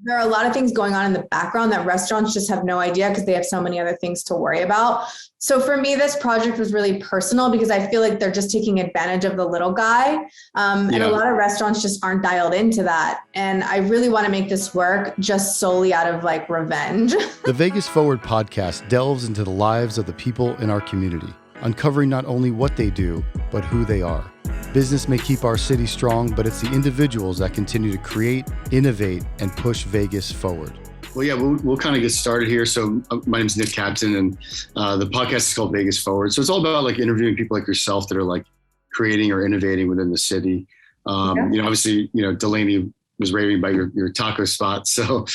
there are a lot of things going on in the background that restaurants just have no idea because they have so many other things to worry about. So for me, this project was really personal because I feel like they're just taking advantage of the little guy. And a lot of restaurants just aren't dialed into that. And I really want to make this work just solely out of like revenge. The Vegas Forward podcast delves into the lives of the people in our community, uncovering not only what they do, but who they are. Business may keep our city strong, but it's the individuals that continue to create, innovate, and push Vegas forward. Well, yeah, we'll kind of get started here. So my name is Nick Captain, and the podcast is called Vegas Forward. So it's all about like interviewing people like yourself that are like creating or innovating within the city. Obviously, Delaney was raving about your taco spot. So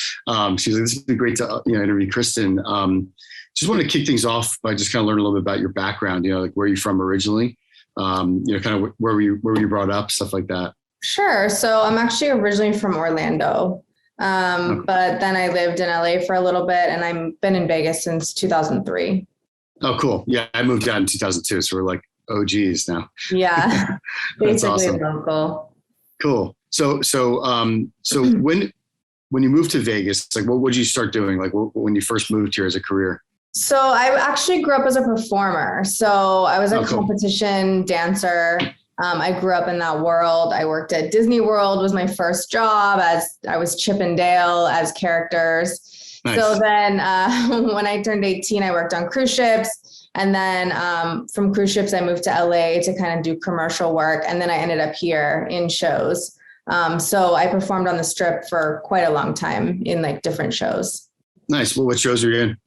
she's like, this would be great to interview Kristen. Just want to kick things off by just kind of learn a little bit about your background, like where you're from originally, kind of where were you brought up, stuff like that. Sure. So I'm actually originally from Orlando, but then I lived in LA for a little bit and I've been in Vegas since 2003. Oh, cool. Yeah. I moved out in 2002. So we're like OGs now. Yeah. Basically awesome. local. Cool. So when you moved to Vegas, like what did you start doing? Like when you first moved here as a career? So I actually grew up as a performer. So I was a competition dancer. I grew up in that world. I worked at Disney World, was my first job, as I was Chip and Dale as characters. Nice. So then when I turned 18, I worked on cruise ships. And then from cruise ships, I moved to LA to kind of do commercial work. And then I ended up here in shows. So I performed on the Strip for quite a long time in like different shows. Nice. Well, what shows are you in?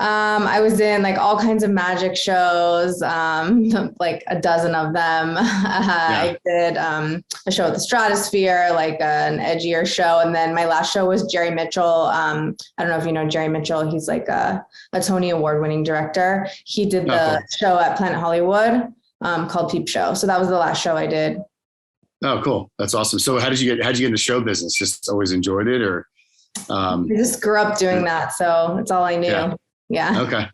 I was in like all kinds of magic shows, like a dozen of them. I did a show at the Stratosphere, like an edgier show. And then my last show was Jerry Mitchell. I don't know if you know Jerry Mitchell. He's like a Tony Award winning director. He did the show at Planet Hollywood called Peep Show. So that was the last show I did. Oh, cool. That's awesome. So how'd you get into show business? Just always enjoyed it, or? I just grew up doing that. So it's all I knew. Yeah. Okay.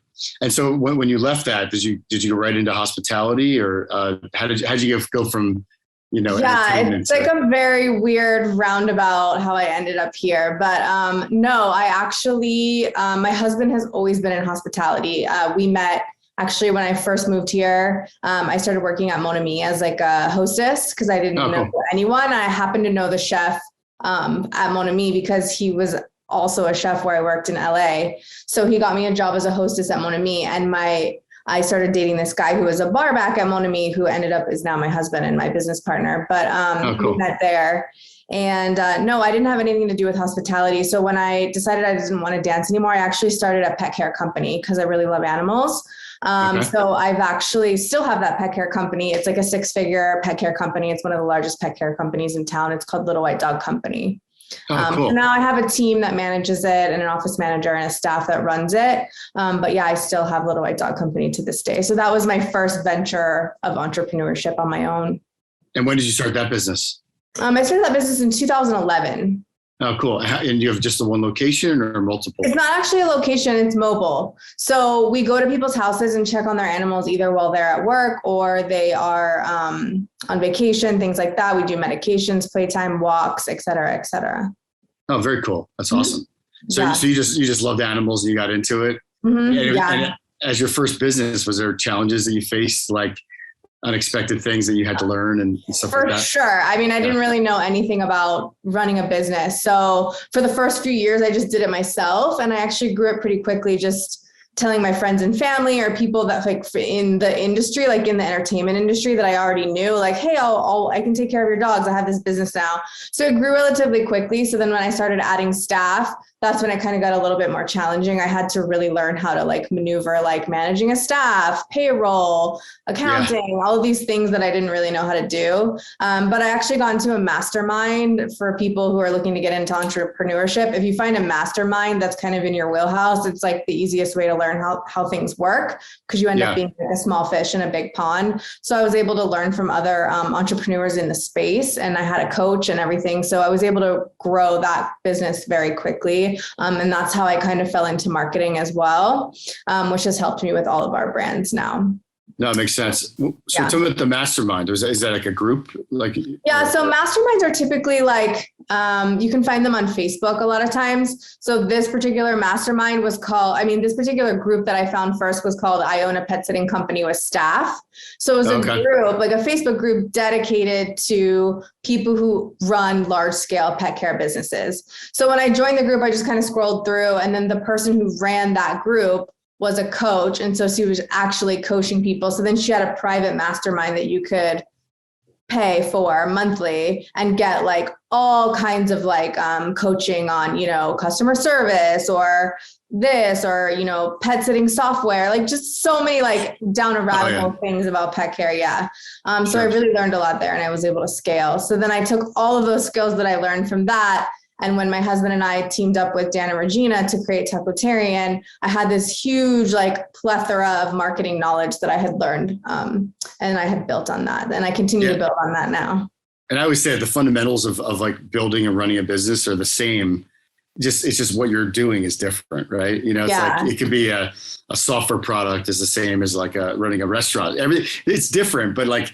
And so when you left that, did you go right into hospitality, or how did you go from, it's like a very weird roundabout how I ended up here. But no, I actually, my husband has always been in hospitality. We met actually when I first moved here. I started working at Mon Ami as like a hostess because I didn't know anyone. I happened to know the chef at Mon Ami because he was also a chef where I worked in LA. So he got me a job as a hostess at Mon Ami, and I started dating this guy who was a bar back at Mon Ami, who is now my husband and my business partner. But we met there. And no, I didn't have anything to do with hospitality. So when I decided I didn't want to dance anymore, I actually started a pet care company because I really love animals. So I've actually still have that pet care company. It's like a 6-figure pet care company. It's one of the largest pet care companies in town. It's called Little White Dog Company. So now I have a team that manages it and an office manager and a staff that runs it. But yeah, I still have Little White Dog Company to this day. So that was my first venture of entrepreneurship on my own. And when did you start that business? I started that business in 2011. Oh, cool. And you have just the one location or multiple? It's not actually a location, it's mobile. So we go to people's houses and check on their animals either while they're at work or they are on vacation, things like that. We do medications, playtime, walks, et cetera, et cetera. Oh, very cool. That's awesome. So you just loved animals and you got into it? Mm-hmm. And as your first business, was there challenges that you faced, like unexpected things that you had to learn and stuff like that? For sure. I mean, I didn't really know anything about running a business. So for the first few years, I just did it myself. And I actually grew it pretty quickly, just telling my friends and family or people that like in the industry, like in the entertainment industry that I already knew, like, hey, I can take care of your dogs. I have this business now. So it grew relatively quickly. So then when I started adding staff, that's when it kind of got a little bit more challenging. I had to really learn how to like maneuver, like managing a staff, payroll, accounting, all of these things that I didn't really know how to do. But I actually got into a mastermind for people who are looking to get into entrepreneurship. If you find a mastermind that's kind of in your wheelhouse, it's like the easiest way to learn how things work, because you end up being like a small fish in a big pond. So I was able to learn from other entrepreneurs in the space, and I had a coach and everything. So I was able to grow that business very quickly. And that's how I kind of fell into marketing as well, which has helped me with all of our brands now. No, it makes sense. So tell me about the mastermind. Is that like a group? Yeah. So masterminds are typically like, you can find them on Facebook a lot of times. So this particular mastermind was called, this particular group that I found first was called I Own a Pet Sitting Company with Staff. So it was a group, like a Facebook group dedicated to people who run large scale pet care businesses. So when I joined the group, I just kind of scrolled through, and then the person who ran that group was a coach. And so she was actually coaching people. So then she had a private mastermind that you could pay for monthly and get like all kinds of like coaching on, customer service or this, or, pet sitting software, like just so many like down a rabbit hole things about pet care. Yeah. So I really learned a lot there, and I was able to scale. So then I took all of those skills that I learned from that. And when my husband and I teamed up with Dan and Regina to create Tacotarian, I had this huge like plethora of marketing knowledge that I had learned, and I had built on that. And I continue to build on that now. And I always say the fundamentals of like building and running a business are the same. It's just what you're doing is different, right? It's like it could be a software product is the same as like running a restaurant. Everything it's different, but like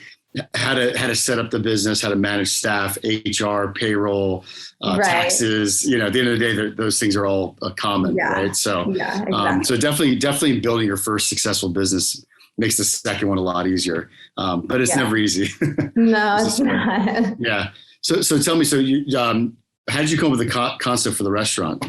how to set up the business, how to manage staff, HR, payroll, taxes. At the end of the day, those things are all common, right? So, exactly. So definitely building your first successful business makes the second one a lot easier, but it's never easy. No, it's not. Yeah. So tell me, how did you come up with the concept for the restaurant?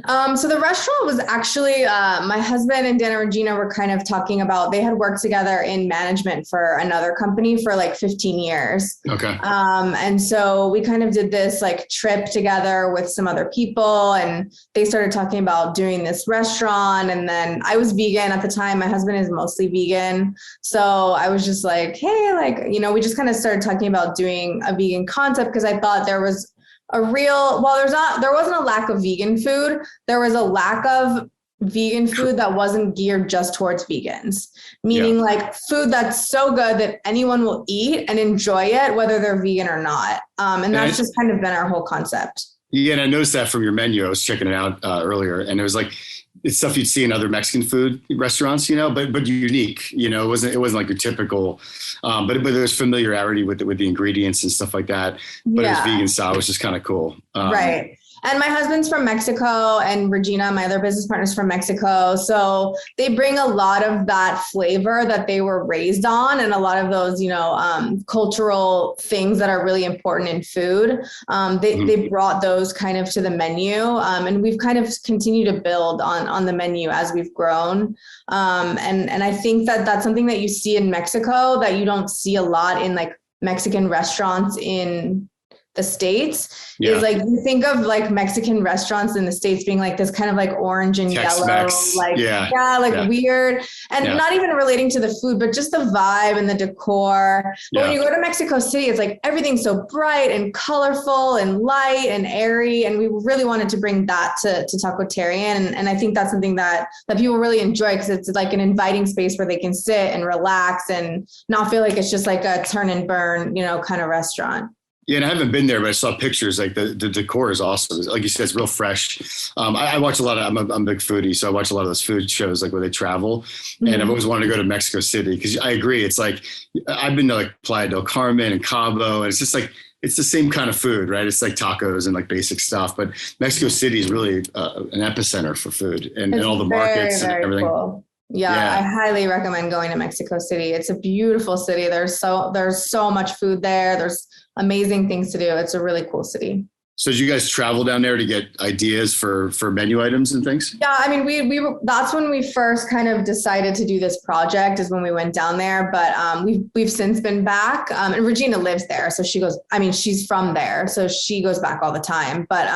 So the restaurant was actually, my husband and Dan and Regina were kind of talking about, they had worked together in management for another company for like 15 years. Okay. And so we kind of did this like trip together with some other people, and they started talking about doing this restaurant. And then I was vegan at the time. My husband is mostly vegan. So I was just like, hey, we just kind of started talking about doing a vegan concept, because I thought there was there wasn't a lack of vegan food. There was a lack of vegan food that wasn't geared just towards vegans, meaning like food that's so good that anyone will eat and enjoy it, whether they're vegan or not. And that's just kind of been our whole concept. Yeah. And I noticed that from your menu. I was checking it out earlier, and it was like, it's stuff you'd see in other Mexican food restaurants, but unique, it wasn't like your typical, but there's familiarity with the ingredients and stuff like that. But it was vegan style, which is kind of cool. Right. And my husband's from Mexico, and Regina, my other business partner, is from Mexico. So they bring a lot of that flavor that they were raised on, and a lot of those, cultural things that are really important in food. They brought those kind of to the menu, and we've kind of continued to build on the menu as we've grown. And I think that that's something that you see in Mexico that you don't see a lot in like Mexican restaurants in the States. Is like, you think of like Mexican restaurants in the States being like this kind of like orange and Tex-Mex. Yellow, weird, and not even relating to the food, but just the vibe and the decor. But when you go to Mexico City, it's like everything's so bright and colorful and light and airy. And we really wanted to bring that to Tacotarian. And I think that's something that people really enjoy, because it's like an inviting space where they can sit and relax and not feel like it's just like a turn and burn, kind of restaurant. Yeah, and I haven't been there, but I saw pictures. Like the decor is awesome. Like you said, it's real fresh. I watch a lot of. I'm a big foodie, so I watch a lot of those food shows, like where they travel. And I've always wanted to go to Mexico City, because I agree. It's like I've been to like Playa del Carmen and Cabo, and it's just like it's the same kind of food, right? It's like tacos and like basic stuff. But Mexico City is really an epicenter for food and all the markets and everything. Cool. Yeah, I highly recommend going to Mexico City. It's a beautiful city. There's so much food there. There's amazing things to do. It's a really cool city. So did you guys travel down there to get ideas for menu items and things? Yeah, we that's when we first kind of decided to do this project, is when we went down there. But we've since been back, and Regina lives there, so she goes. She's from there, so she goes back all the time. But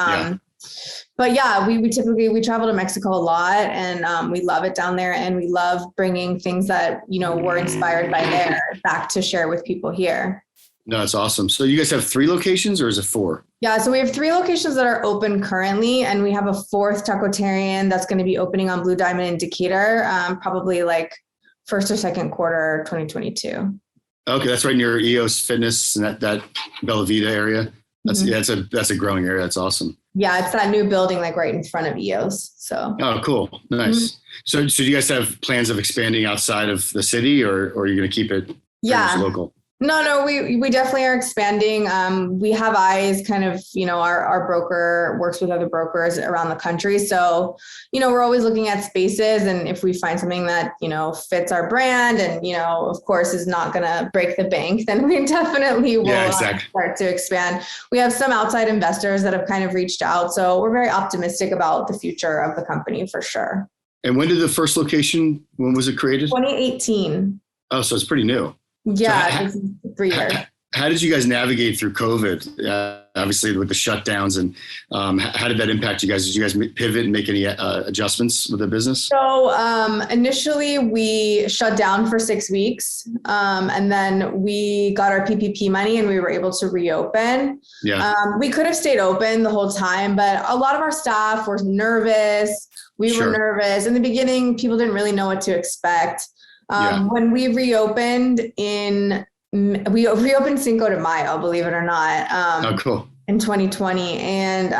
we typically travel to Mexico a lot, and we love it down there, and we love bringing things that were inspired by there back to share with people here. No, that's awesome. So you guys have 3 locations, or is it 4? Yeah, so we have 3 locations that are open currently, and we have a 4th Tacotarian that's going to be opening on Blue Diamond in Decatur, probably like first or second quarter 2022. Okay, that's right near EOS Fitness and that Bella Vita area. That's that's a growing area. That's awesome. Yeah, it's that new building like right in front of EOS. So. Oh, cool. Nice. Mm-hmm. So do you guys have plans of expanding outside of the city, or are you going to keep it local? No, we definitely are expanding. We have eyes kind of, our broker works with other brokers around the country. So, we're always looking at spaces, and if we find something that, fits our brand and, of course is not going to break the bank, then we definitely will start to expand. We have some outside investors that have kind of reached out. So we're very optimistic about the future of the company for sure. And when did the first location, when was it created? 2018. Oh, so it's pretty new. Yeah, so 3 years. How did you guys navigate through COVID? Obviously, with the shutdowns, and how did that impact you guys? Did you guys pivot and make any adjustments with the business? So initially, we shut down for 6 weeks, and then we got our PPP money, and we were able to reopen. Yeah. We could have stayed open the whole time, but a lot of our staff were nervous. We were nervous in the beginning. People didn't really know what to expect. When we reopened Cinco de Mayo, believe it or not, cool. in 2020. And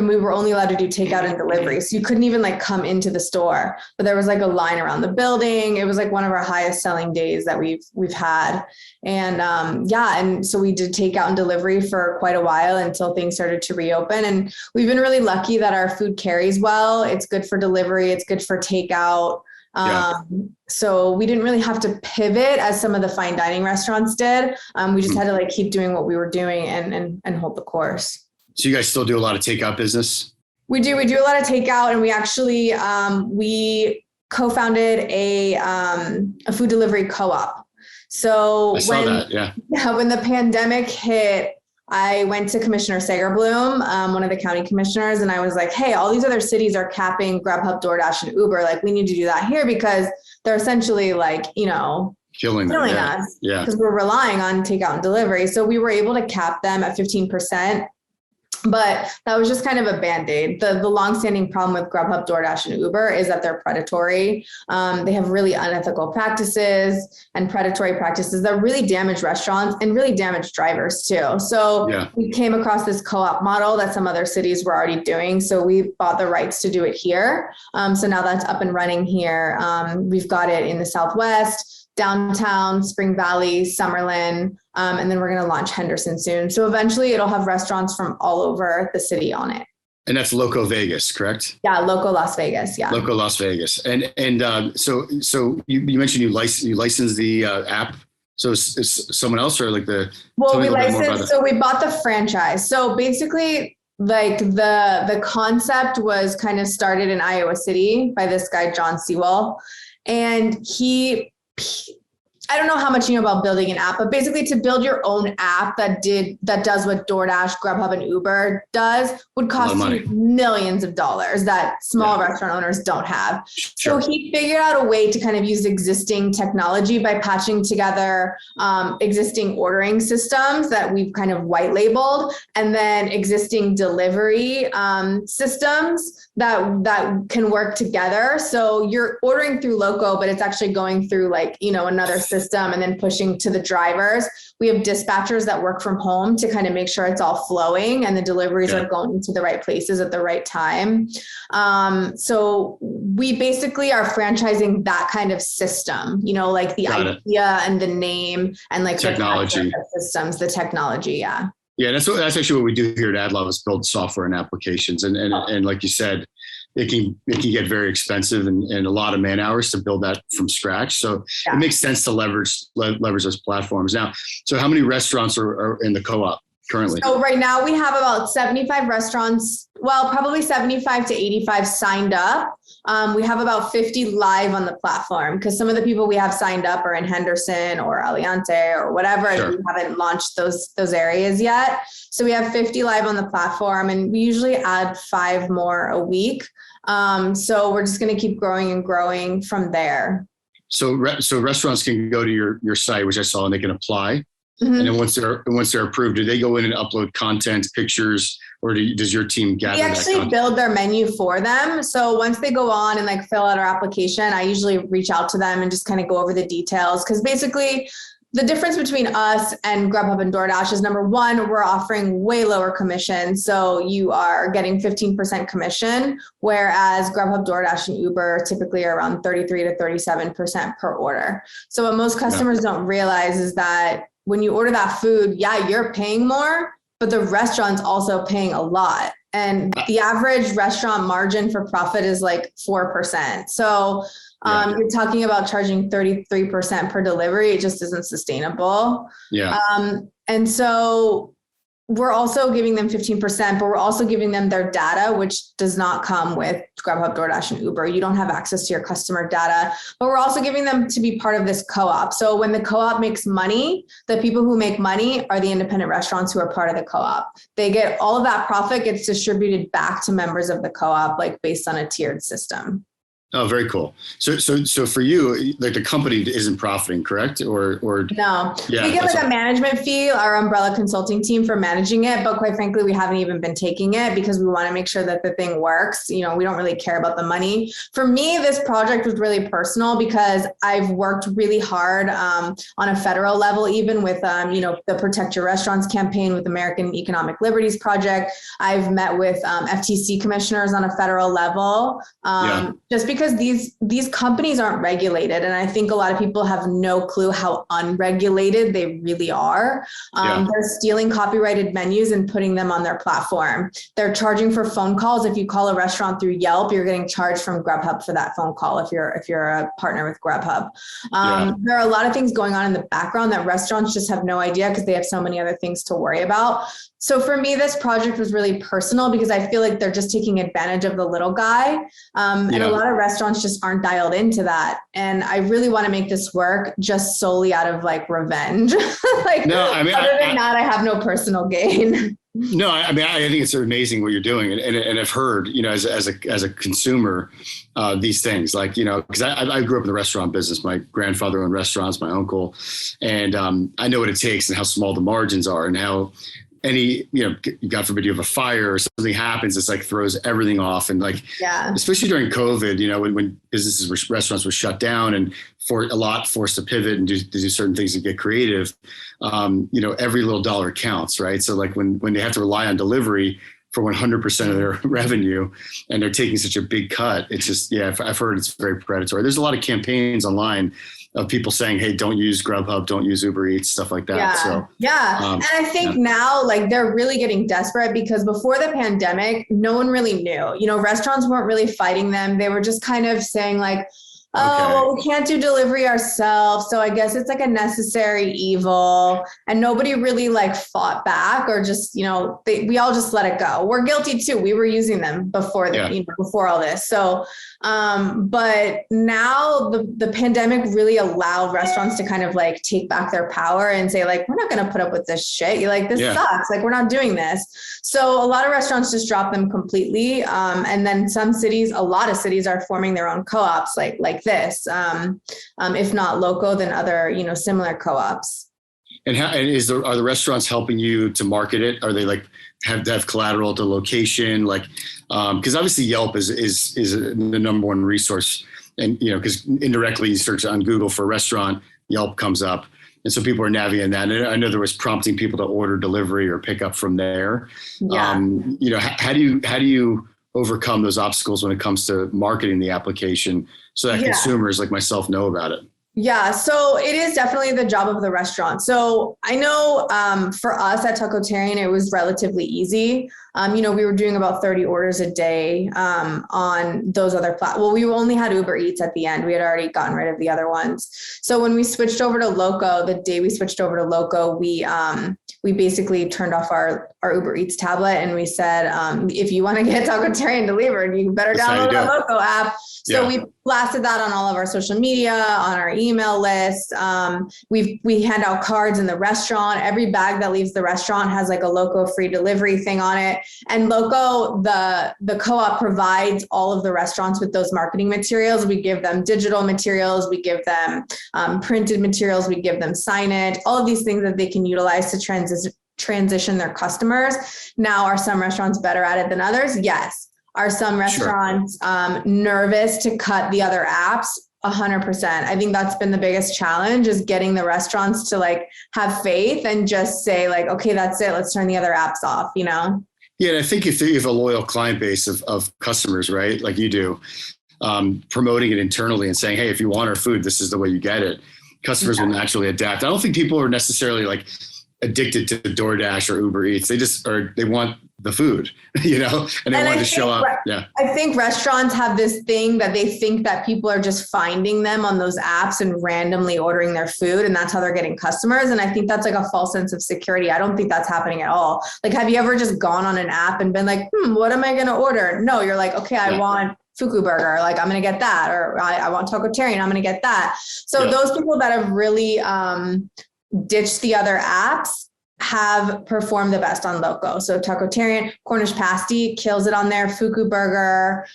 we were only allowed to do takeout and delivery. So you couldn't even come into the store, but there was a line around the building. It was one of our highest selling days that we've had. And and so we did takeout and delivery for quite a while until things started to reopen. And we've been really lucky that our food carries well. It's good for delivery. It's good for takeout. So we didn't really have to pivot as some of the fine dining restaurants did. We just had to keep doing what we were doing and hold the course. So you guys still do a lot of takeout business? We do a lot of takeout, and we actually, we co-founded a food delivery co-op. So when the pandemic hit, I went to Commissioner Sagerblum, one of the county commissioners, and I was like, hey, all these other cities are capping Grubhub, DoorDash, and Uber. We need to do that here because they're essentially killing us because we're relying on takeout and delivery. So we were able to cap them at 15%. But that was just kind of a Band-Aid. The longstanding problem with Grubhub, DoorDash, and Uber is that they're predatory. They have really unethical practices and predatory practices that really damage restaurants and really damage drivers too. So we came across this co-op model that some other cities were already doing. So we bought the rights to do it here. So now that's up and running here. We've got it in the Southwest, downtown, Spring Valley, Summerlin, and then we're going to launch Henderson soon. So eventually it'll have restaurants from all over the city on it. And that's LOCO Vegas, correct? Yeah, LOCO Las Vegas. Yeah. LOCO Las Vegas. And so you mentioned you licensed the app. So is someone else or we licensed. So we bought the franchise. So basically, the concept was kind of started in Iowa City by this guy John Sewell, and I don't know how much you know about building an app, but basically to build your own app that does what DoorDash, Grubhub, and Uber does would cost you millions of dollars that small restaurant owners don't have. Sure. So he figured out a way to kind of use existing technology by patching together existing ordering systems that we've kind of white labeled, and then existing delivery systems that can work together. So you're ordering through LOCO, but it's actually going through another system and then pushing to the drivers. We have dispatchers that work from home to kind of make sure it's all flowing and the deliveries are going to the right places at the right time. So we basically are franchising that kind of system, the idea and the name and technology systems, the technology. Yeah. Yeah, that's actually what we do here at AdLaw is build software and applications. And like you said, it can get very expensive and a lot of man hours to build that from scratch. So it makes sense to leverage those platforms. Now, so how many restaurants are in the co-op currently? So right now we have about 75 restaurants, probably 75 to 85 signed up. We have about 50 live on the platform because some of the people we have signed up are in Henderson or Aliante or whatever. Sure. And we haven't launched those areas yet. So we have 50 live on the platform, and we usually add 5 more a week. So we're just going to keep growing and growing from there. So restaurants can go to your site, which I saw, and they can apply. Mm-hmm. And then once they're approved, do they go in and upload content, pictures, or does your team gather? We actually build their menu for them. So once they go on and fill out our application, I usually reach out to them and just kind of go over the details. Because basically the difference between us and Grubhub and DoorDash is, number one, we're offering way lower commission. So you are getting 15% commission, whereas Grubhub, DoorDash, and Uber typically are around 33 to 37% per order. So what most customers don't realize is that when you order that food, yeah, you're paying more, but the restaurant's also paying a lot. And the average restaurant margin for profit is like 4%. So you're talking about charging 33% per delivery. It just isn't sustainable. Yeah. And so we're also giving them 15%, but we're also giving them their data, which does not come with Grubhub, DoorDash, and Uber. You don't have access to your customer data, but we're also giving them to be part of this co-op. So when the co-op makes money, the people who make money are the independent restaurants who are part of the co-op. They get all of that profit gets distributed back to members of the co-op, like based on a tiered system. Oh, very cool. So for you, like the company isn't profiting, correct? Or no, we get like a management fee, our umbrella consulting team, for managing it. But quite frankly, we haven't even been taking it because we want to make sure that the thing works. You know, we don't really care about the money. For me, this project was really personal because I've worked really hard on a federal level, even with, the Protect Your Restaurants campaign with American Economic Liberties Project. I've met with FTC commissioners on a federal level, just because these companies aren't regulated. And I think a lot of people have no clue how unregulated they really are. They're stealing copyrighted menus and putting them on their platform. They're charging for phone calls. If you call a restaurant through Yelp, you're getting charged from Grubhub for that phone call if you're a partner with Grubhub. There are a lot of things going on in the background that restaurants just have no idea because they have so many other things to worry about. So for me, this project was really personal because I feel like they're just taking advantage of the little guy. And a lot of restaurants just aren't dialed into that. And I really want to make this work just solely out of like revenge. Other than that, I have no personal gain. No, I think it's amazing what you're doing. And I've heard, as a consumer, these things like, because I grew up in the restaurant business. My grandfather owned restaurants, my uncle, and I know what it takes and how small the margins are and how God forbid you have a fire or something happens, it's like throws everything off. And especially during COVID, when businesses, restaurants were shut down and forced to pivot and do certain things and get creative, every little dollar counts, right? So like when they have to rely on delivery for 100% of their revenue and they're taking such a big cut, it's just, I've heard it's very predatory. There's a lot of campaigns online of people saying, hey, don't use Grubhub, don't use Uber Eats, stuff like that. And I think now like they're really getting desperate because before the pandemic, no one really knew, restaurants weren't really fighting them. They were just kind of saying like, we can't do delivery ourselves. So I guess it's like a necessary evil. And nobody really like fought back or just, we all just let it go. We're guilty too. We were using them before before all this. So, but now the pandemic really allowed restaurants to kind of like take back their power and say like, we're not going to put up with this shit. You're like, this sucks. Like, we're not doing this. So a lot of restaurants just drop them completely. And then a lot of cities are forming their own co-ops like this, if not LOCO, then other, similar co-ops. And are the restaurants helping you to market it? Are they like have collateral to location? Like, because obviously Yelp is the number one resource, and because indirectly you search on Google for a restaurant, Yelp comes up, and so people are navigating that. And I know there was prompting people to order delivery or pick up from there. How do you overcome those obstacles when it comes to marketing the application so that consumers like myself know about it? Yeah, so it is definitely the job of the restaurant. So I know for us at Tacotarian, it was relatively easy. We were doing about 30 orders a day on those other platforms. Well, we only had Uber Eats at the end. We had already gotten rid of the other ones. So when we switched over to LOCO, the day we switched over to LOCO, we basically turned off our Uber Eats tablet and we said, if you want to get Tacotarian delivered, you better download the LOCO app. So we blasted that on all of our social media, on our email list. We hand out cards in the restaurant. Every bag that leaves the restaurant has like a LOCO free delivery thing on it. And LOCO, the co-op provides all of the restaurants with those marketing materials. We give them digital materials. We give them printed materials. We give them signage, all of these things that they can utilize to transition their customers. Now, are some restaurants better at it than others? Yes. Are some restaurants nervous to cut the other apps? 100%. I think that's been the biggest challenge, is getting the restaurants to like have faith and just say like, okay, that's it. Let's turn the other apps off, you know? Yeah. And I think if you have a loyal client base of customers, right? Like you do, promoting it internally and saying, hey, if you want our food, this is the way you get it. Customers will naturally adapt. I don't think people are necessarily like addicted to DoorDash or Uber Eats. They want the food, you know, and they want to show up. Yeah. I think restaurants have this thing that they think that people are just finding them on those apps and randomly ordering their food, and that's how they're getting customers. And I think that's like a false sense of security. I don't think that's happening at all. Like, have you ever just gone on an app and been like, what am I going to order? No, you're like, okay, I want Fuku burger. Like, I'm going to get that. Or I want Tacotarian. I'm going to get that. So those people that have really ditched the other apps have performed the best on LOCO. So Tacotarian, Cornish pasty kills it on there, Fuku burger.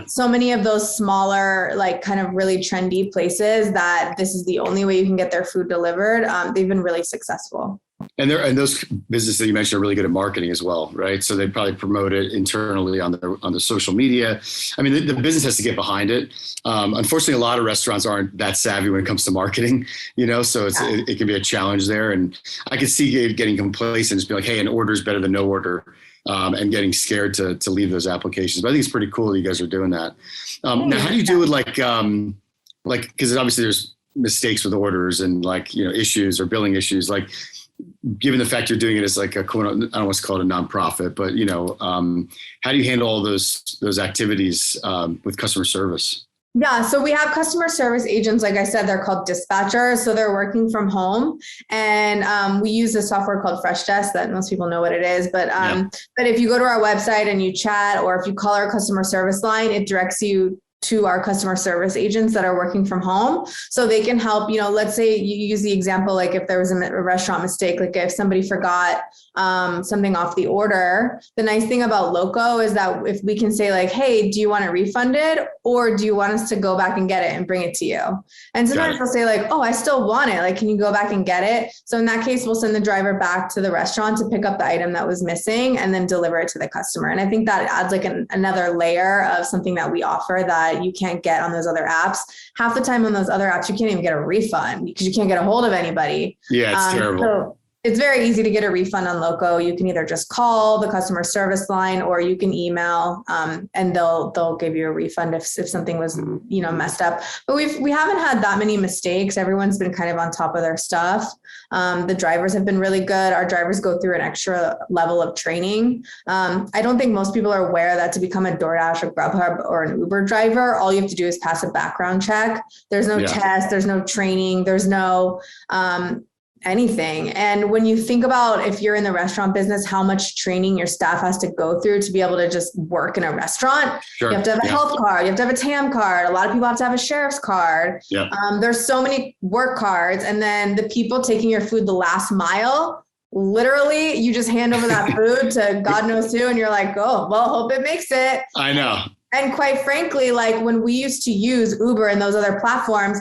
So many of those smaller, like kind of really trendy places that this is the only way you can get their food delivered. They've been really successful. And those businesses that you mentioned are really good at marketing as well, right? So they probably promote it internally on the social media. I mean, the business has to get behind it. Unfortunately, a lot of restaurants aren't that savvy when it comes to marketing, you know, so it can be a challenge there. And I could see getting complacent, just be like, hey, an order is better than no order, and getting scared to leave those applications. But I think it's pretty cool that you guys are doing that. Now, how do you do it? Like, because obviously there's mistakes with orders and like, you know, issues or billing issues, like, given the fact you're doing it as like I don't want to call it a nonprofit, but you know, how do you handle all those activities with customer service? Yeah, so we have customer service agents. Like I said, they're called dispatchers. So they're working from home, and we use a software called Freshdesk that most people know what it is. But if you go to our website and you chat, or if you call our customer service line, it directs you to our customer service agents that are working from home. So they can help, you know, let's say you use the example, like if there was a restaurant mistake, like if somebody forgot something off the order, the nice thing about LOCO is that if we can say like, hey, do you want it refunded, or do you want us to go back and get it and bring it to you? And sometimes they'll say like, oh, I still want it. Like, can you go back and get it? So in that case, we'll send the driver back to the restaurant to pick up the item that was missing and then deliver it to the customer. And I think that adds like another layer of something that we offer that you can't get on those other apps. Half the time on those other apps, you can't even get a refund because you can't get a hold of anybody. Yeah, it's terrible. So it's very easy to get a refund on LOCO. You can either just call the customer service line, or you can email, and they'll give you a refund if something was, you know, messed up. But we haven't had that many mistakes. Everyone's been kind of on top of their stuff. The drivers have been really good. Our drivers go through an extra level of training. I don't think most people are aware that to become a DoorDash or Grubhub or an Uber driver, all you have to do is pass a background check. There's no test, there's no training, there's no anything. And when you think about, if you're in the restaurant business, how much training your staff has to go through to be able to just work in a restaurant. You have to have a health card, you have to have a TAM card. A lot of people have to have a sheriff's card. There's so many work cards. And then the people taking your food the last mile, literally you just hand over that food to God knows who. And you're like, oh, well, hope it makes it. I know. And quite frankly, like when we used to use Uber and those other platforms,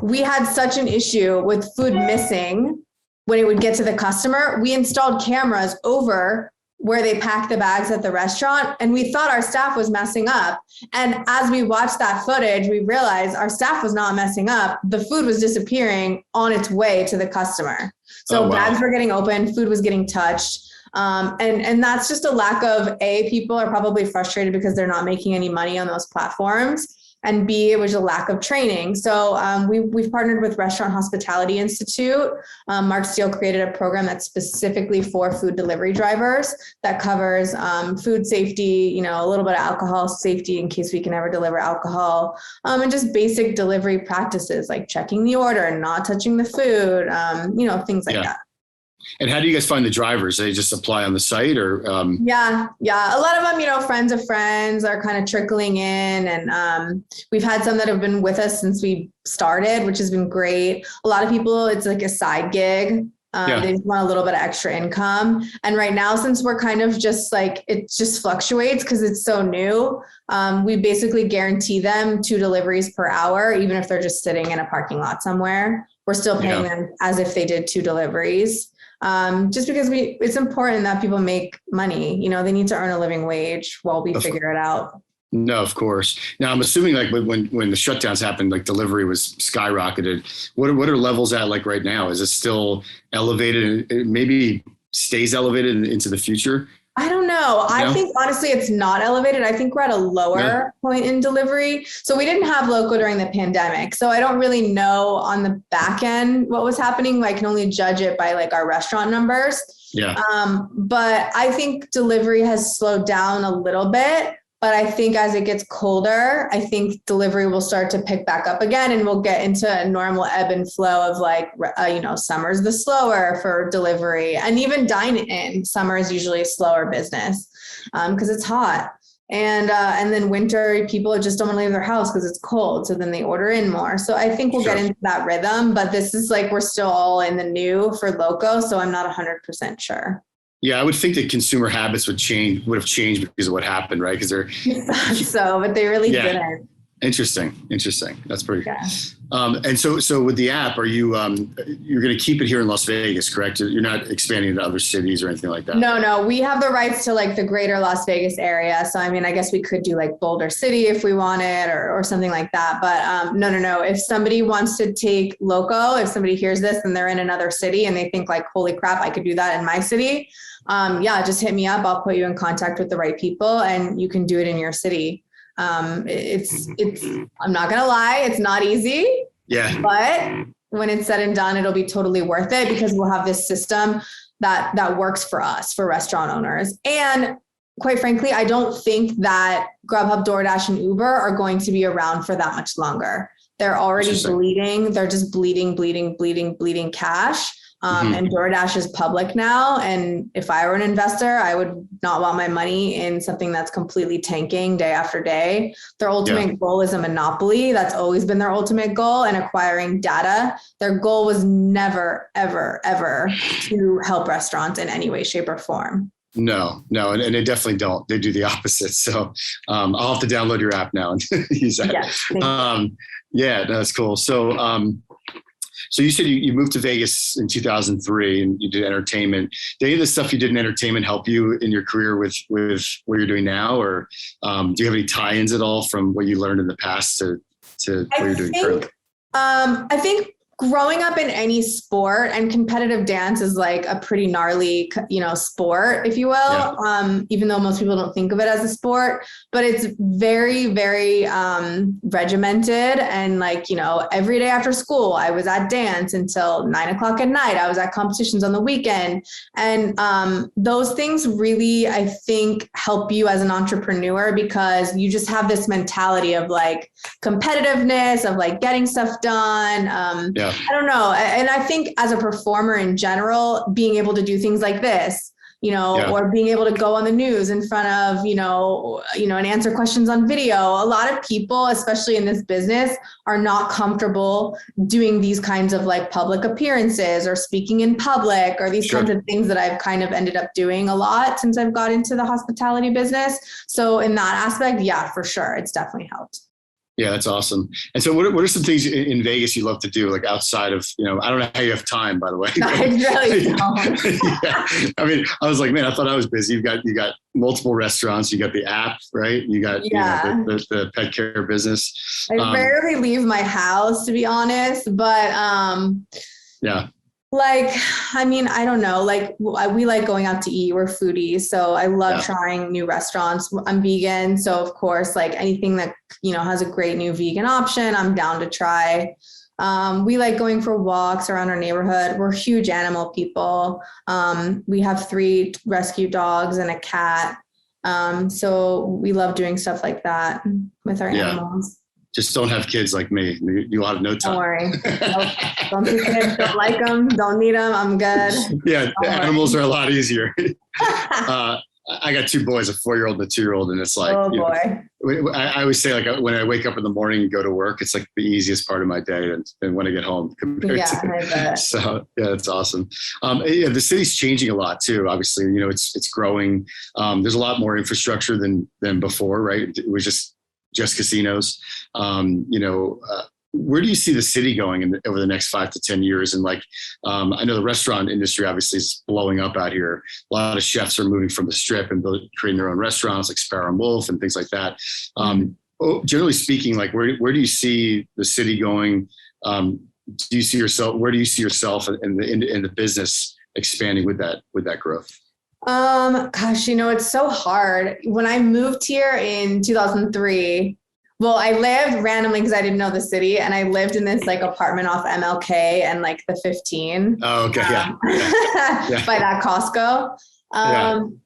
we had such an issue with food missing when it would get to the customer. We installed cameras over where they pack the bags at the restaurant, and we thought our staff was messing up. And as we watched that footage, we realized our staff was not messing up. The food was disappearing on its way to the customer. So bags were getting opened, food was getting touched. And that's just a lack of people are probably frustrated because they're not making any money on those platforms. And B, it was a lack of training. So we've partnered with Restaurant Hospitality Institute. Mark Steele created a program that's specifically for food delivery drivers that covers food safety, you know, a little bit of alcohol safety in case we can ever deliver alcohol, and just basic delivery practices like checking the order, not touching the food, you know, things like that. And how do you guys find the drivers? They just apply on the site, or? Yeah. A lot of them, you know, friends of friends are kind of trickling in, and we've had some that have been with us since we started, which has been great. A lot of people, it's like a side gig. They just want a little bit of extra income. And right now, since we're kind of just like, it just fluctuates because it's so new, we basically guarantee them 2 deliveries per hour, even if they're just sitting in a parking lot somewhere. We're still paying them as if they did 2 deliveries. Just because it's important that people make money, you know, they need to earn a living wage while we figure it out. No, of course. Now I'm assuming like when the shutdowns happened, like delivery was skyrocketed. What are levels at like right now? Is it still elevated? It maybe stays elevated into the future? I don't know. I think honestly, it's not elevated. I think we're at a lower point in delivery. So we didn't have LOCO during the pandemic. So I don't really know on the back end what was happening. I can only judge it by like our restaurant numbers. Yeah. But I think delivery has slowed down a little bit. But I think as it gets colder, I think delivery will start to pick back up again, and we'll get into a normal ebb and flow of like, summer's the slower for delivery, and even dine in. Summer is usually a slower business because it's hot. And then winter, people just don't want to leave their house because it's cold. So then they order in more. So I think we'll get into that rhythm, but this is like, we're still all in the new for LOCO. So I'm not 100% sure. Yeah, I would think that consumer habits would have changed because of what happened, right? Because they're but they really didn't. Interesting. That's pretty good. And so with the app, are you you're going to keep it here in Las Vegas, correct? You're not expanding to other cities or anything like that? No, we have the rights to like the greater Las Vegas area. So I mean, I guess we could do like Boulder City if we wanted, or something like that. But no. If somebody wants to take LOCO, if somebody hears this and they're in another city and they think like, holy crap, I could do that in my city. Just hit me up. I'll put you in contact with the right people and you can do it in your city. It's I'm not going to lie, it's not easy. Yeah. But when it's said and done, it'll be totally worth it because we'll have this system that works for us, for restaurant owners. And quite frankly, I don't think that Grubhub, DoorDash, and Uber are going to be around for that much longer. They're already bleeding. They're just bleeding cash. And DoorDash is public now. And if I were an investor, I would not want my money in something that's completely tanking day after day. Their ultimate goal is a monopoly. That's always been their ultimate goal, and acquiring data. Their goal was never, ever, ever to help restaurants in any way, shape, or form. No. And they definitely don't. They do the opposite. So I'll have to download your app now and use that. Yeah, that's cool. So you said you moved to Vegas in 2003 and you did entertainment. Did any of the stuff you did in entertainment help you in your career with what you're doing now? Or do you have any tie-ins at all from what you learned in the past to what you're doing currently? I think growing up in any sport, and competitive dance is like a pretty gnarly, sport, if you will, even though most people don't think of it as a sport, but it's very, very regimented. And every day after school, I was at dance until 9:00 at night. I was at competitions on the weekend. And those things really, I think, help you as an entrepreneur because you just have this mentality of like competitiveness, of like getting stuff done. I don't know. And I think as a performer in general, being able to do things like this, or being able to go on the news in front of, and answer questions on video. A lot of people, especially in this business, are not comfortable doing these kinds of like public appearances or speaking in public or these kinds of things that I've kind of ended up doing a lot since I've got into the hospitality business. So in that aspect, for sure, it's definitely helped. Yeah, that's awesome. And so what are some things in Vegas you love to do, like outside of, I don't know how you have time, by the way. I really don't. I mean, I was like, man, I thought I was busy. You got multiple restaurants, you got the app, right? You got the pet care business. I rarely leave my house, to be honest, but I don't know, we like going out to eat. We're foodies. So I love trying new restaurants. I'm vegan. So of course, anything that, has a great new vegan option, I'm down to try. We like going for walks around our neighborhood. We're huge animal people. We have 3 rescue dogs and a cat. So we love doing stuff like that with our animals. Just don't have kids like me. You'll have no time. Don't worry. Don't do kids. Don't like them. Don't need them. I'm good. Animals are a lot easier. I got 2 boys, a 4-year-old and a 2-year-old, and it's like, I always say when I wake up in the morning and go to work, it's like the easiest part of my day and when I get home compared to. So that's awesome. The city's changing a lot too. Obviously, it's growing. There's a lot more infrastructure than before, right? It was just casinos. where do you see the city going over the next 5 to 10 years? And like, I know the restaurant industry obviously is blowing up out here. A lot of chefs are moving from the Strip and creating their own restaurants like Sparrow and Wolf and things like that. Generally speaking, like where do you see the city going? Where do you see yourself in the business expanding with that growth? Gosh, it's so hard. When I moved here in 2003, well, I lived randomly because I didn't know the city, and I lived in this like apartment off MLK and like the 15. Oh, okay. Yeah. By that Costco.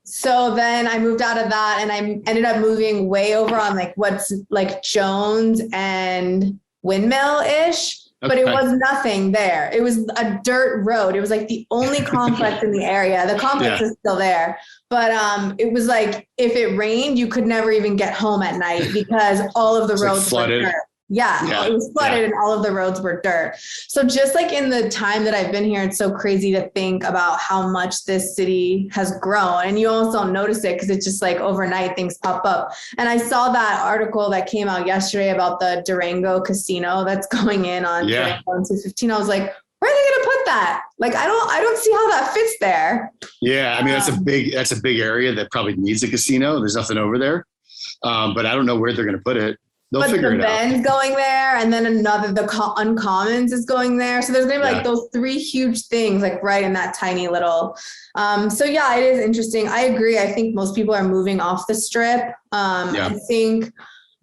So then I moved out of that, and I ended up moving way over on like what's like Jones and Windmill-ish. But it was nothing there. It was a dirt road. It was like the only complex in the area. The complex is still there. But it was like, if it rained, you could never even get home at night because all of the roads were dirt. Yeah, it was flooded and all of the roads were dirt. So just like in the time that I've been here, it's so crazy to think about how much this city has grown. And you almost don't notice it because it's just like overnight things pop up. And I saw that article that came out yesterday about the Durango casino that's going in on Durango and 215. I was like, where are they going to put that? Like, I don't see how that fits there. Yeah. I mean, that's a big area that probably needs a casino. There's nothing over there. But I don't know where they're going to put it. But the Ben's going there, and then the Uncommons is going there. So there's going to be like those three huge things, like right in that tiny little. So yeah, it is interesting. I agree. I think most people are moving off the Strip. I think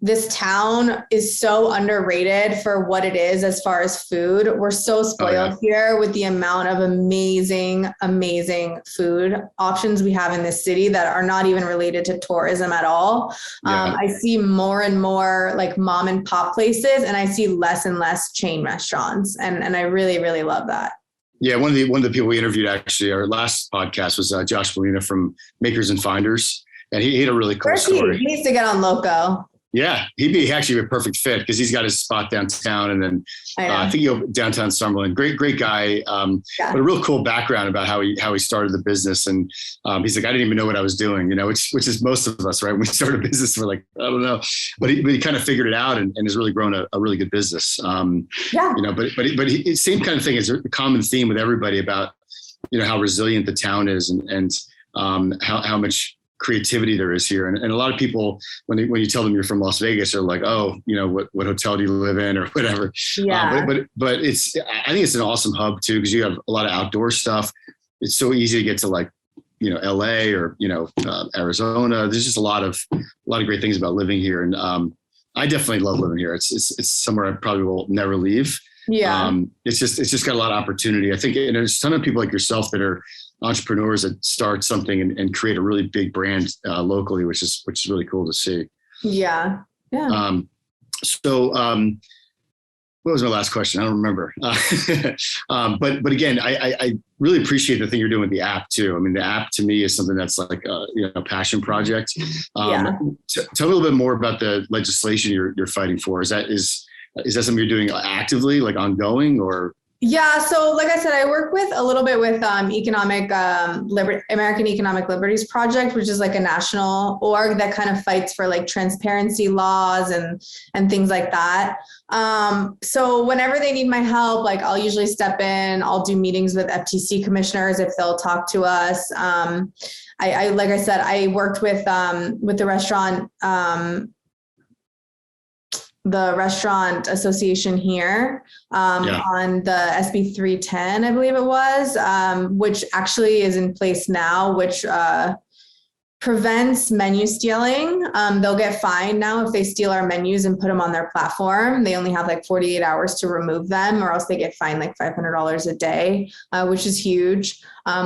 this town is so underrated for what it is as far as food. We're so spoiled here with the amount of amazing, amazing food options we have in this city that are not even related to tourism at all. I see more and more like mom and pop places, and I see less and less chain restaurants. And I really, really love that. Yeah, one of the people we interviewed actually, our last podcast was Josh Molina from Makers and Finders, and he had a really cool story. He needs to get on LOCO. Yeah, he'd be actually a perfect fit because he's got his spot downtown, and then I think he'll downtown Summerlin. Great guy, but a real cool background about how he started the business. And he's like, I didn't even know what I was doing, which is most of us, right? When we start a business, we're like, I don't know, but he kind of figured it out and has really grown a really good business. But same kind of thing is a common theme with everybody about how resilient the town is and how much creativity there is here. And a lot of people, when you tell them you're from Las Vegas, are like, oh, what hotel do you live in or whatever. Yeah. But I think it's an awesome hub too, because you have a lot of outdoor stuff. It's so easy to get to like, LA or, Arizona. There's just a lot of great things about living here. And I definitely love living here. It's somewhere I probably will never leave. Yeah. It's just got a lot of opportunity. I think, and there's a ton of people like yourself that are entrepreneurs that start something and create a really big brand locally, which is really cool to see. Yeah. Yeah. So what was my last question? I don't remember. But again, I really appreciate the thing you're doing with the app too. I mean, the app to me is something that's like a passion project. Tell me a little bit more about the legislation you're fighting for. Is that something you're doing actively, like ongoing, or? Yeah. So like I said, I work a little bit with American Economic Liberties Project, which is like a national org that kind of fights for like transparency laws and things like that. So whenever they need my help, like I'll usually step in, I'll do meetings with FTC commissioners if they'll talk to us. I like I said, I worked with the restaurant association here on the SB 310, I believe it was, which actually is in place now, which prevents menu stealing. They'll get fined now if they steal our menus and put them on their platform. They only have like 48 hours to remove them, or else they get fined like $500 a day, which is huge.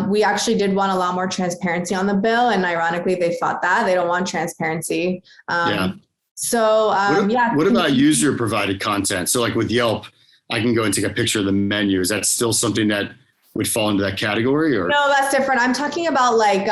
We actually did want a lot more transparency on the bill, and ironically, they fought that. They don't want transparency. So, what about user provided content? So like with Yelp, I can go and take a picture of the menu. Is that still something that would fall into that category, or? No, that's different. I'm talking about like,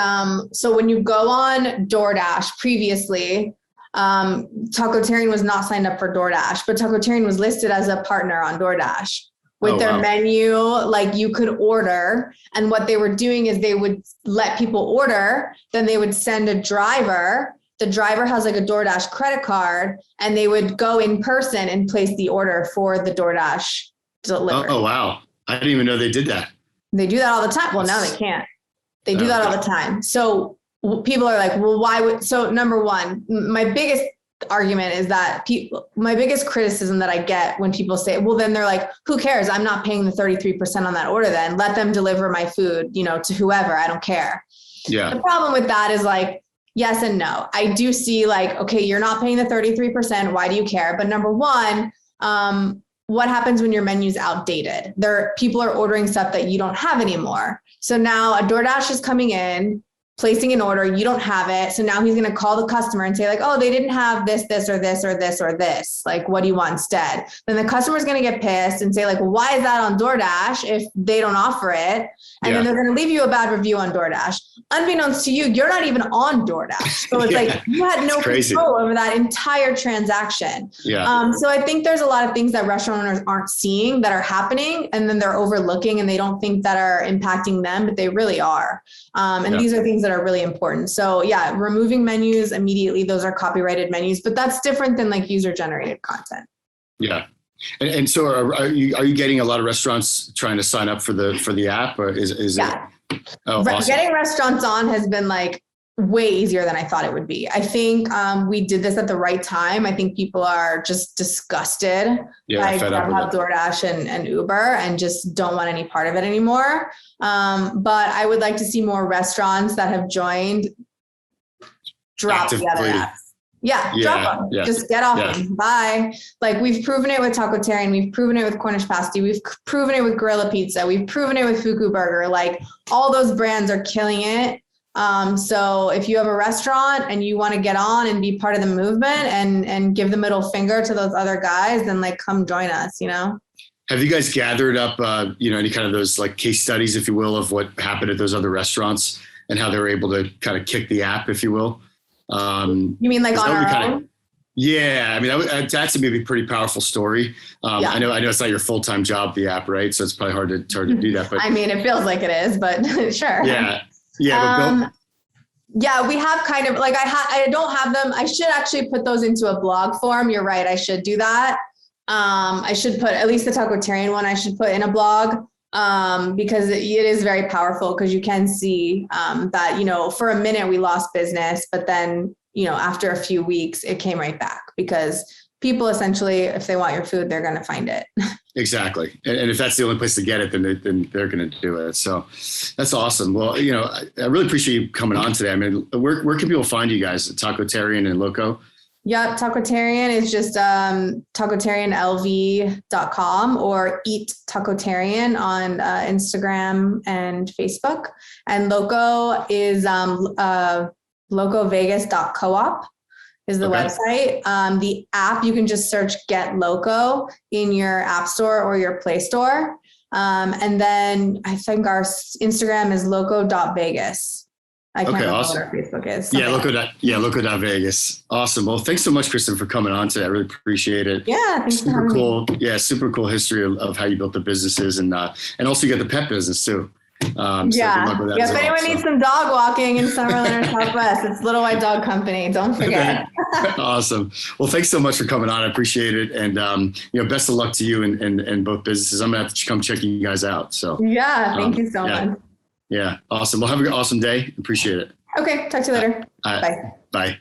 so when you go on DoorDash previously, Tacotarian was not signed up for DoorDash, but Tacotarian was listed as a partner on DoorDash with their menu. Like you could order, and what they were doing is they would let people order, then they would send a driver the driver has like a DoorDash credit card, and they would go in person and place the order for the DoorDash delivery. Oh, wow. I didn't even know they did that. They do that all the time. Well, now they can't. They do that all the time. So people are like, well, why would, so number one, my biggest argument is that my biggest criticism that I get when people say, well, then they're like, who cares? I'm not paying the 33% on that order. Then let them deliver my food, to whoever, I don't care. Yeah. The problem with that is like, yes and no. I do see like, okay, you're not paying the 33%. Why do you care? But number one, what happens when your menu's outdated? People are ordering stuff that you don't have anymore. So now a DoorDash is coming in, placing an order, you don't have it. So now he's going to call the customer and say like, oh, they didn't have this, or this, or this, or this. Like, what do you want instead? Then the customer's going to get pissed and say like, well, why is that on DoorDash if they don't offer it? And then they're going to leave you a bad review on DoorDash. Unbeknownst to you, you're not even on DoorDash. So it's like, you had no control over that entire transaction. Yeah. So I think there's a lot of things that restaurant owners aren't seeing that are happening, and then they're overlooking and they don't think that are impacting them, but they really are. These are things that are really important. So yeah, removing menus immediately, those are copyrighted menus, but that's different than like user generated content. Yeah. And so are you getting a lot of restaurants trying to sign up for the app, or is it? Awesome. Getting restaurants on has been like way easier than I thought it would be. I think we did this at the right time. I think people are just disgusted by Grubhub, DoorDash, and Uber, and just don't want any part of it anymore. But I would like to see more restaurants that have joined drop the other apps. Drop them. Yeah. Just get off them. Bye. Like, we've proven it with Tacotarian. We've proven it with Cornish Pasty. We've proven it with Gorilla Pizza. We've proven it with Fuku Burger. Like, all those brands are killing it. So if you have a restaurant and you want to get on and be part of the movement and give the middle finger to those other guys, then like, come join us, Have you guys gathered up, any kind of those like case studies, if you will, of what happened at those other restaurants and how they were able to kind of kick the app, if you will? You mean like on our own? Yeah. I mean, that's to me a pretty powerful story. I know it's not your full-time job, the app, right? So it's probably hard to do that, but I mean, it feels like it is, but sure. Yeah. Yeah. Yeah, we have kind of like, I don't have them. I should actually put those into a blog form. You're right. I should do that. I should put at least the Tacotarian one I should put in a blog. Because it is very powerful, because you can see that, for a minute we lost business, but then, after a few weeks it came right back, because people essentially, if they want your food, they're going to find it. Exactly. And if that's the only place to get it, then they're going to do it. So that's awesome. Well, I really appreciate you coming on today. I mean, where can people find you guys at Tacotarian and LOCO? Yep. Tacotarian is just tacotarianlv.com, or Eat Tacotarian on Instagram and Facebook. And LOCO is locovegas.coop is the website. The app, you can just search Get LOCO in your app store or your Play Store. And then I think our Instagram is loco.vegas. I can't remember what our Facebook is. LOCO.Vegas. Awesome. Well, thanks so much, Kristen, for coming on today. I really appreciate it. Yeah, thanks for having me. Yeah, super cool history of how you built the businesses, and also you got the pet business too. If anyone needs some dog walking in Summerlin or Southwest, it's Little White Dog Company. Don't forget. Awesome. Well, thanks so much for coming on. I appreciate it. And, best of luck to you and both businesses. I'm going to have to come check you guys out. So yeah, thank you so much. Yeah. Awesome. Well, have an awesome day. Appreciate it. Okay. Talk to you later. Bye. Bye.